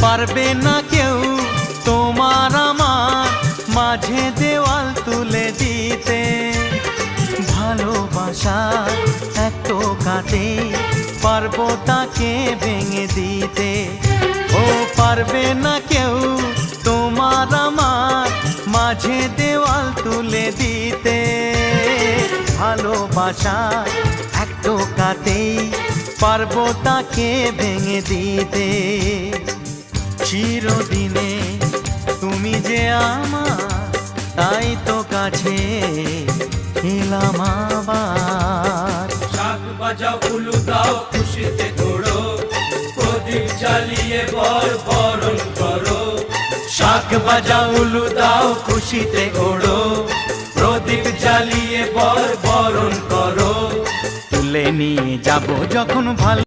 পারবে না কেউ তোমার আমার মাঝে দেওয়াল তুলে দিতে। ভালোবাসার এক টোকাতে পারবো তাকে ভেঙে দিতে। ও পারবে না কেউ তোমার আমার মাঝে দেওয়াল তুলে দিতে। ভালোবাসার এক টোকাতেই পারবো তাকে ভেঙে দিতে। চিরদিনে তুমি যে আমার, তাই তো কাছে এলাম আবার। শাক বাজাও উলু দাও খুশিতে ঘোড়ো, প্রদীপ জ্বালিয়ে বরণ করো। শাক বাজাও উলু দাও খুশিতে ওড়ো, প্রদীপ জ্বালিয়ে বরণ করো। তুলে নিয়ে যাব যখন ভালো